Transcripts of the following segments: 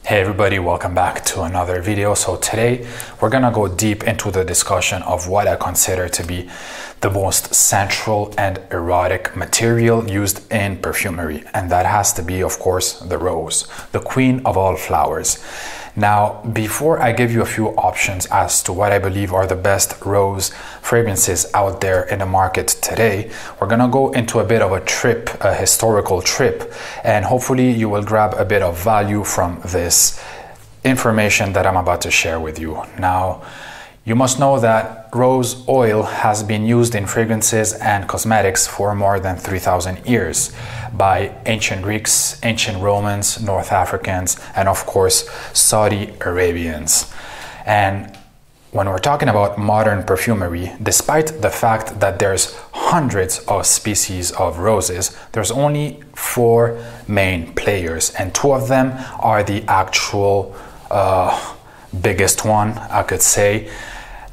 Hey everybody, welcome back to another video. So today we're gonna go deep into the discussion of what I consider to be the most sensual and erotic material used in perfumery, and that has to be, of course, the rose, the queen of all flowers. Now, before I give you a few options as to what I believe are the best rose fragrances out there in the market today, we're gonna go into a bit of a trip, a historical trip, and hopefully you will grab a bit of value from this information that I'm about to share with you. Now, you must know that rose oil has been used in fragrances and cosmetics for more than 3,000 years by ancient Greeks, ancient Romans, North Africans, and of course, Saudi Arabians. And when we're talking about modern perfumery, despite the fact that there's hundreds of species of roses, there's only 4 main players, and 2 of them are the actual biggest one, I could say.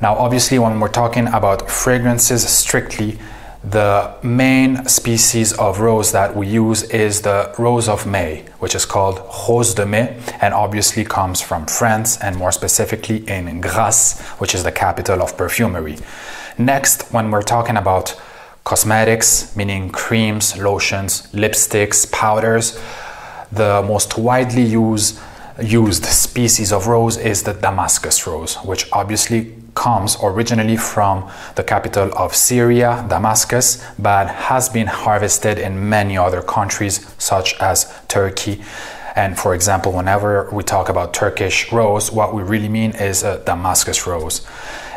Now, obviously, when we're talking about fragrances strictly, the main species of rose that we use is the rose of May, which is called Rose de Mai, and obviously comes from France, and more specifically in Grasse, which is the capital of perfumery. Next, when we're talking about cosmetics, meaning creams, lotions, lipsticks, powders, the most widely used species of rose is the Damascus rose, which obviously comes originally from the capital of Syria, Damascus, but has been harvested in many other countries such as Turkey. And for example, whenever we talk about Turkish rose, what we really mean is a Damascus rose.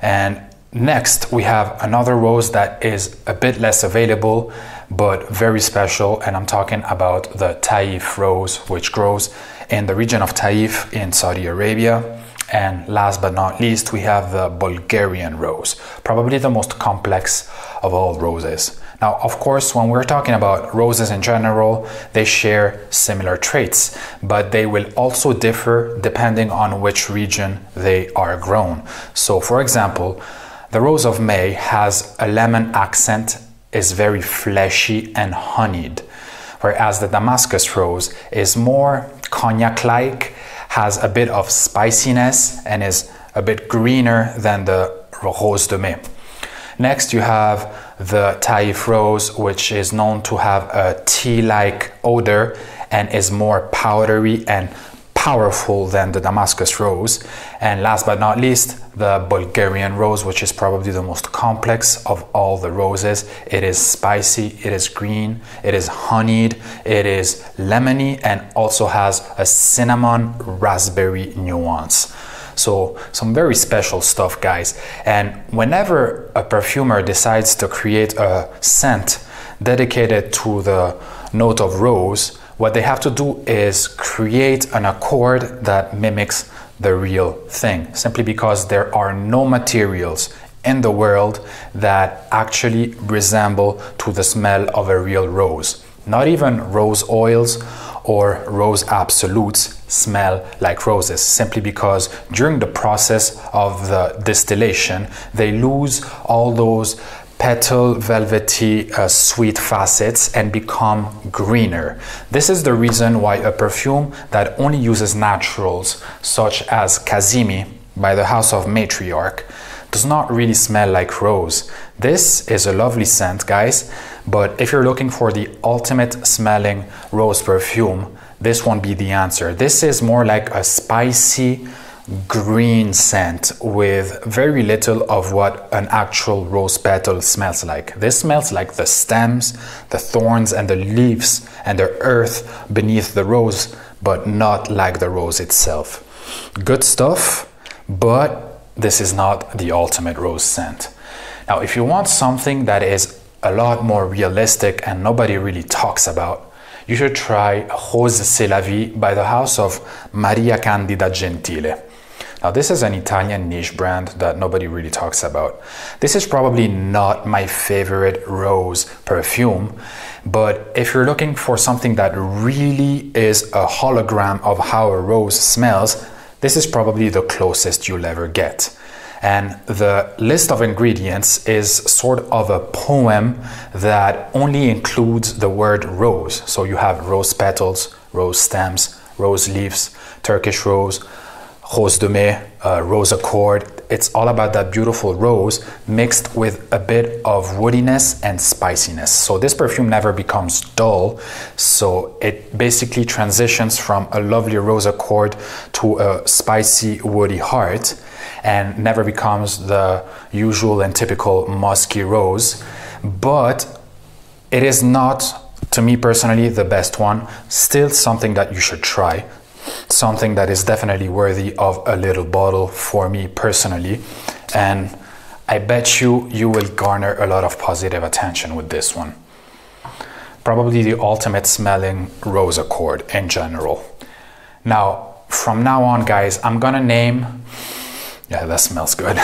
And next, we have another rose that is a bit less available, but very special, and I'm talking about the Taif rose, which grows in the region of Taif in Saudi Arabia. And last but not least, we have the Bulgarian rose, probably the most complex of all roses. Now, of course, when we're talking about roses in general, they share similar traits, but they will also differ depending on which region they are grown. So, for example, the rose of May has a lemon accent, is very fleshy and honeyed, whereas the Damascus rose is more cognac-like, has a bit of spiciness, and is a bit greener than the Rose de Mai. Next, you have the Taif rose, which is known to have a tea-like odor and is more powdery and powerful than the Damascus rose. And last but not least, the Bulgarian rose, which is probably the most complex of all the roses. It is spicy, it is green, it is honeyed, it is lemony, and also has a cinnamon raspberry nuance. So some very special stuff, guys. And whenever a perfumer decides to create a scent dedicated to the note of rose, what they have to do is create an accord that mimics the real thing, simply because there are no materials in the world that actually resemble to the smell of a real rose. Not even rose oils or rose absolutes smell like roses, simply because during the process of the distillation, they lose all those petal velvety sweet facets and become greener. This is the reason why a perfume that only uses naturals, such as Kazimi by the house of Matriarch, does not really smell like rose. This is a lovely scent, guys, but if you're looking for the ultimate smelling rose perfume, this won't be the answer. This is more like a spicy green scent with very little of what an actual rose petal smells like. This smells like the stems, the thorns, and the leaves and the earth beneath the rose, but not like the rose itself. Good stuff, but this is not the ultimate rose scent. Now, if you want something that is a lot more realistic and nobody really talks about, you should try Rose Celavi by the house of Maria Candida Gentile. Now, this is an Italian niche brand that nobody really talks about. This is probably not my favorite rose perfume, but if you're looking for something that really is a hologram of how a rose smells, this is probably the closest you'll ever get. And the list of ingredients is sort of a poem that only includes the word rose. So you have rose petals, rose stems, rose leaves, Turkish rose, rose de mai, rose accord. It's all about that beautiful rose mixed with a bit of woodiness and spiciness. So this perfume never becomes dull. So it basically transitions from a lovely rose accord to a spicy woody heart, and never becomes the usual and typical musky rose. But it is not, to me personally, the best one. Still something that you should try. Something that is definitely worthy of a little bottle for me personally. And I bet you will garner a lot of positive attention with this one. Probably the ultimate smelling rose accord in general. Now, from now on, guys, I'm gonna name, yeah, that smells good.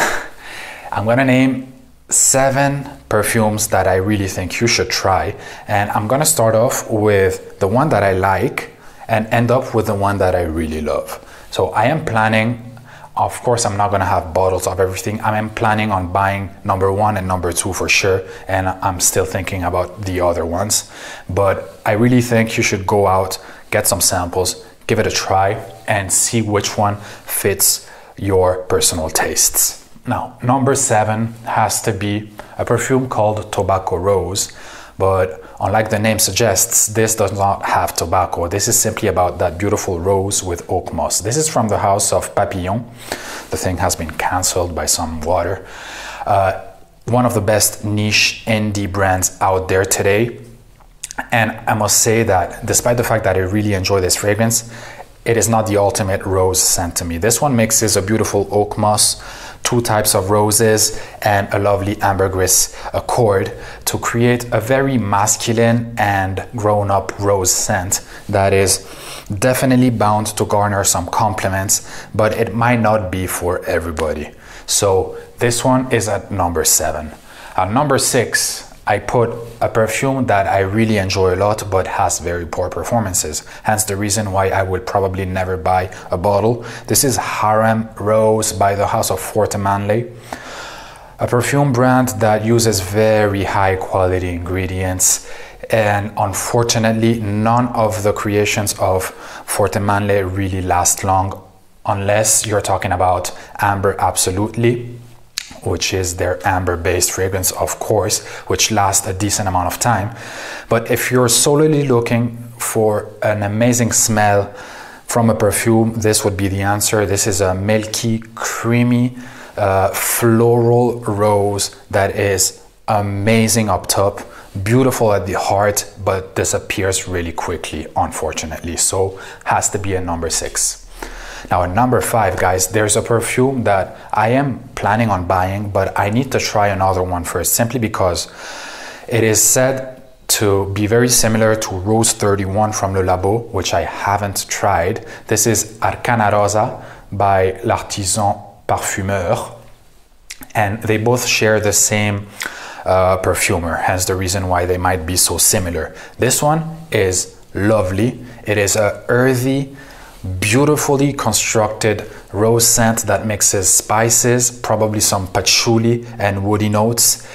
I'm gonna name 7 perfumes that I really think you should try. And I'm gonna start off with the one that I like and end up with the one that I really love. So I am planning, of course, I'm not gonna have bottles of everything. I am planning on buying number 1 and number 2 for sure. And I'm still thinking about the other ones. But I really think you should go out, get some samples, give it a try, and see which one fits your personal tastes. Now, number 7 has to be a perfume called Tobacco Rose. But unlike the name suggests, this does not have tobacco. This is simply about that beautiful rose with oak moss. This is from the house of Papillon. The thing has been cancelled by some water. One of the best niche indie brands out there today. And I must say that despite the fact that I really enjoy this fragrance, it is not the ultimate rose scent to me. This one mixes a beautiful oak moss, 2 types of roses, and a lovely ambergris accord to create a very masculine and grown-up rose scent that is definitely bound to garner some compliments, but it might not be for everybody. So this one is at number 7. At number 6, I put a perfume that I really enjoy a lot but has very poor performances, hence the reason why I would probably never buy a bottle. This is Harem Rose by the house of Manle, a perfume brand that uses very high quality ingredients, and unfortunately none of the creations of Manle really last long, unless you're talking about Amber Absolutely, which is their amber-based fragrance, of course, which lasts a decent amount of time. But if you're solely looking for an amazing smell from a perfume, this would be the answer. This is a milky, creamy, floral rose that is amazing up top, beautiful at the heart, but disappears really quickly, unfortunately. So has to be a number 6. Now at number 5, guys, there's a perfume that I am planning on buying, but I need to try another one first, simply because it is said to be very similar to Rose 31 from Le Labo, which I haven't tried. This is Arcana Rosa by l'artisan Parfumeur, and they both share the same perfumer, hence the reason why they might be so similar. This one is lovely. It is a earthy, beautifully constructed rose scent that mixes spices, probably some patchouli and woody notes.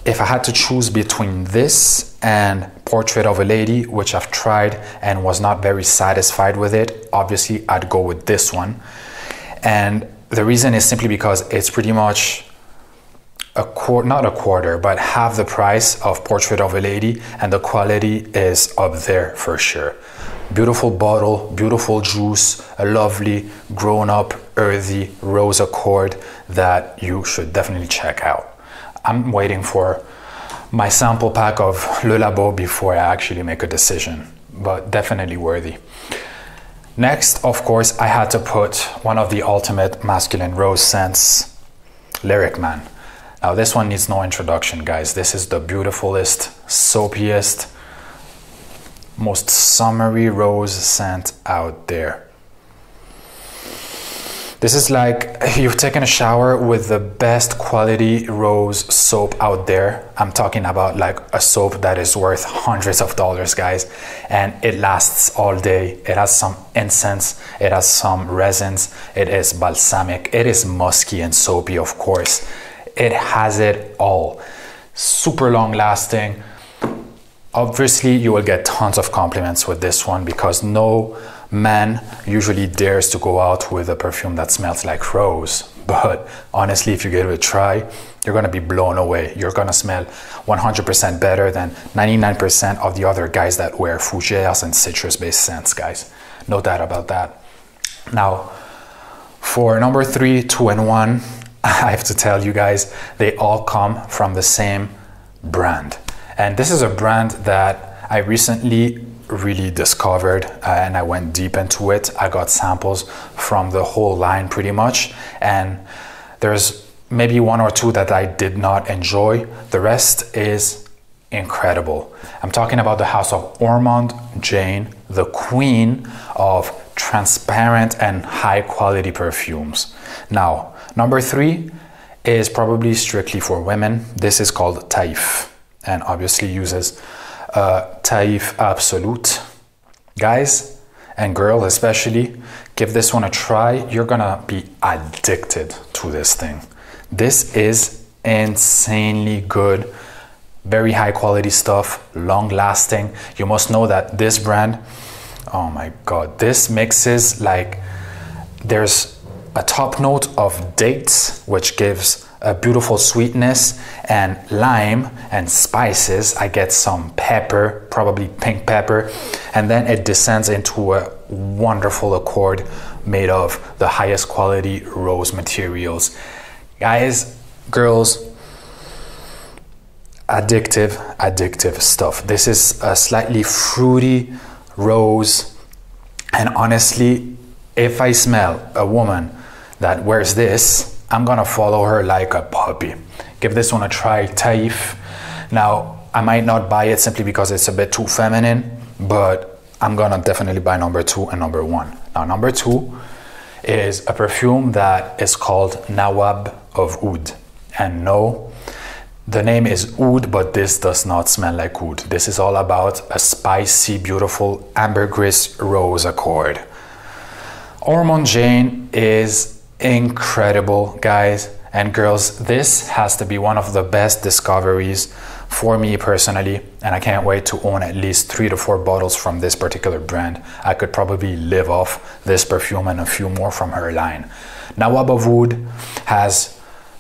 If I had to choose between this and Portrait of a Lady, which I've tried and was not very satisfied with it, obviously I'd go with this one. And the reason is simply because it's pretty much not a quarter, but half the price of Portrait of a Lady, and the quality is up there for sure. Beautiful bottle, beautiful juice, a lovely grown-up earthy rose accord that you should definitely check out. I'm waiting for my sample pack of Le Labo before I actually make a decision, but definitely worthy. Next, of course, I had to put one of the ultimate masculine rose scents, Lyric Man. Now this one needs no introduction, guys. This is the beautifulest, soapiest, most summery rose scent out there. This is like you've taken a shower with the best quality rose soap out there. I'm talking about like a soap that is worth hundreds of dollars, guys, and it lasts all day. It has some incense, it has some resins, it is balsamic, it is musky and soapy, of course. It has it all. Super long lasting. Obviously, you will get tons of compliments with this one because no man usually dares to go out with a perfume that smells like rose. But honestly, if you give it a try, you're gonna be blown away. You're gonna smell 100% better than 99% of the other guys that wear fougères and citrus-based scents, guys. No doubt about that. Now, for number 3, 2, and 1, I have to tell you guys, they all come from the same brand. And this is a brand that I recently really discovered and I went deep into it. I got samples from the whole line pretty much, and there's maybe 1 or 2 that I did not enjoy. The rest is incredible. I'm talking about the house of Ormonde, Jayne, the queen of transparent and high quality perfumes. Now, number 3 is probably strictly for women. This is called Taif, and obviously uses Taif Absolute. Guys and girls especially, give this one a try. You're gonna be addicted to this thing. This is insanely good, very high quality stuff, long lasting. You must know that this brand, oh my god, this mixes like, there's a top note of dates, which gives a beautiful sweetness, and lime and spices. I get some pepper, probably pink pepper, and then it descends into a wonderful accord made of the highest quality rose materials. Guys, girls, addictive stuff. This is a slightly fruity rose, and honestly, if I smell a woman that wears this, I'm gonna follow her like a puppy. Give this one a try, Taif. Now, I might not buy it simply because it's a bit too feminine, but I'm gonna definitely buy number 2 and number 1. Now, number 2 is a perfume that is called Nawab of Oudh. And no, the name is Oudh, but this does not smell like Oudh. This is all about a spicy, beautiful ambergris rose accord. Ormonde Jayne is incredible, guys and girls. This has to be one of the best discoveries for me personally, and I can't wait to own at least 3 to 4 bottles from this particular brand. I could probably live off this perfume and a few more from her line. Nawab of Oudh has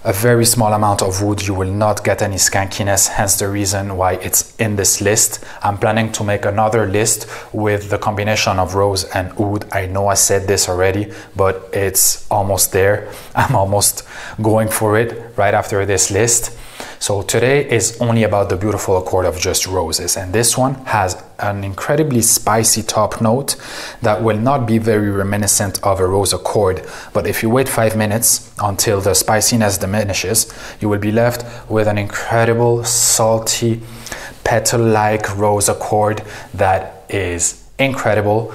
a very small amount of wood. You will not get any skankiness, hence the reason why it's in this list. I'm planning to make another list with the combination of rose and oud. I know I said this already, but it's almost there. I'm almost going for it right after this list. So today is only about the beautiful accord of just roses, and this one has an incredibly spicy top note that will not be very reminiscent of a rose accord, but if you wait 5 minutes until the spiciness diminishes, you will be left with an incredible salty petal-like rose accord that is incredible.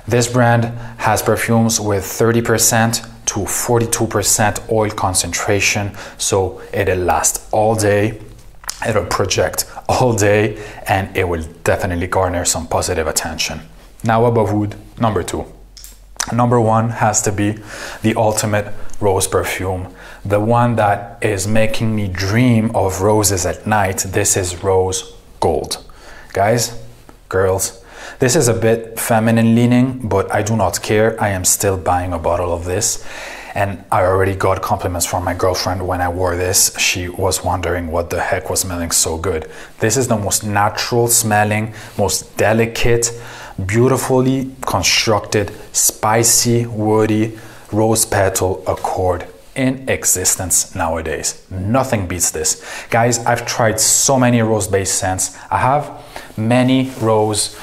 This brand has perfumes with 30% to 42% oil concentration, so it'll last all day, it'll project all day, and it will definitely garner some positive attention. Now above Oudh, number 2. Number 1 has to be the ultimate rose perfume, the one that is making me dream of roses at night. This is Rose Gold. Guys, girls, this is a bit feminine leaning, but I do not care. I am still buying a bottle of this, and I already got compliments from my girlfriend when I wore this. She was wondering what the heck was smelling so good. This is the most natural smelling, most delicate, beautifully constructed, spicy, woody rose petal accord in existence nowadays. Nothing beats this. Guys, I've tried so many rose-based scents. I have many rose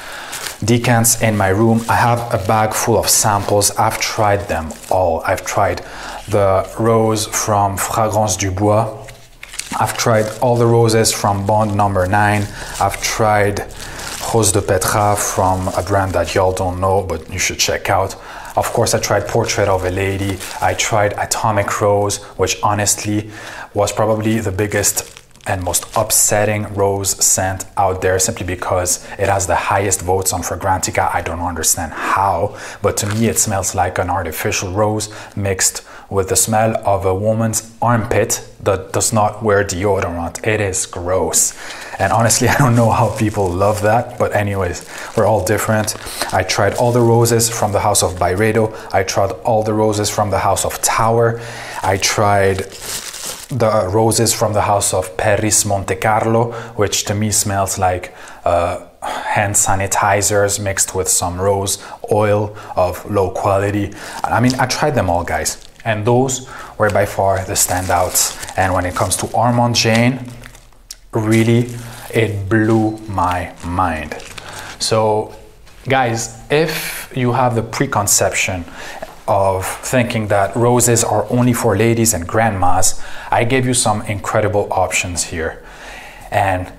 decants in my room. I have a bag full of samples. I've tried them all. I've tried the rose from Fragrance du Bois. I've tried all the roses from Bond number 9. I've tried Rose de Petra from a brand that y'all don't know, but you should check out. Of course, I tried Portrait of a Lady. I tried Atomic Rose, which honestly was probably the biggest and most upsetting rose scent out there, simply because it has the highest votes on Fragrantica. I don't understand how, but to me it smells like an artificial rose mixed with the smell of a woman's armpit that does not wear deodorant. It is gross. And honestly, I don't know how people love that, but anyways, we're all different. I tried all the roses from the house of Byredo. I tried all the roses from the house of Tower. I tried the roses from the house of Paris Monte Carlo, which to me smells like hand sanitizers mixed with some rose oil of low quality. I mean, I tried them all, guys, and those were by far the standouts. And when it comes to Ormonde Jayne, really, it blew my mind. So guys, if you have the preconception of thinking that roses are only for ladies and grandmas, I gave you some incredible options here, and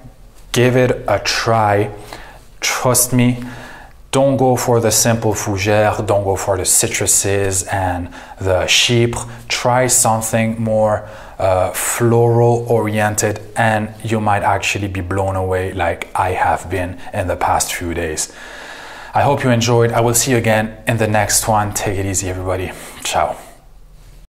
give it a try. Trust me, don't go for the simple fougère, don't go for the citruses and the chypre. Try something more floral oriented, and you might actually be blown away like I have been in the past few days. I hope you enjoyed. I will see you again in the next one. Take it easy, everybody. Ciao.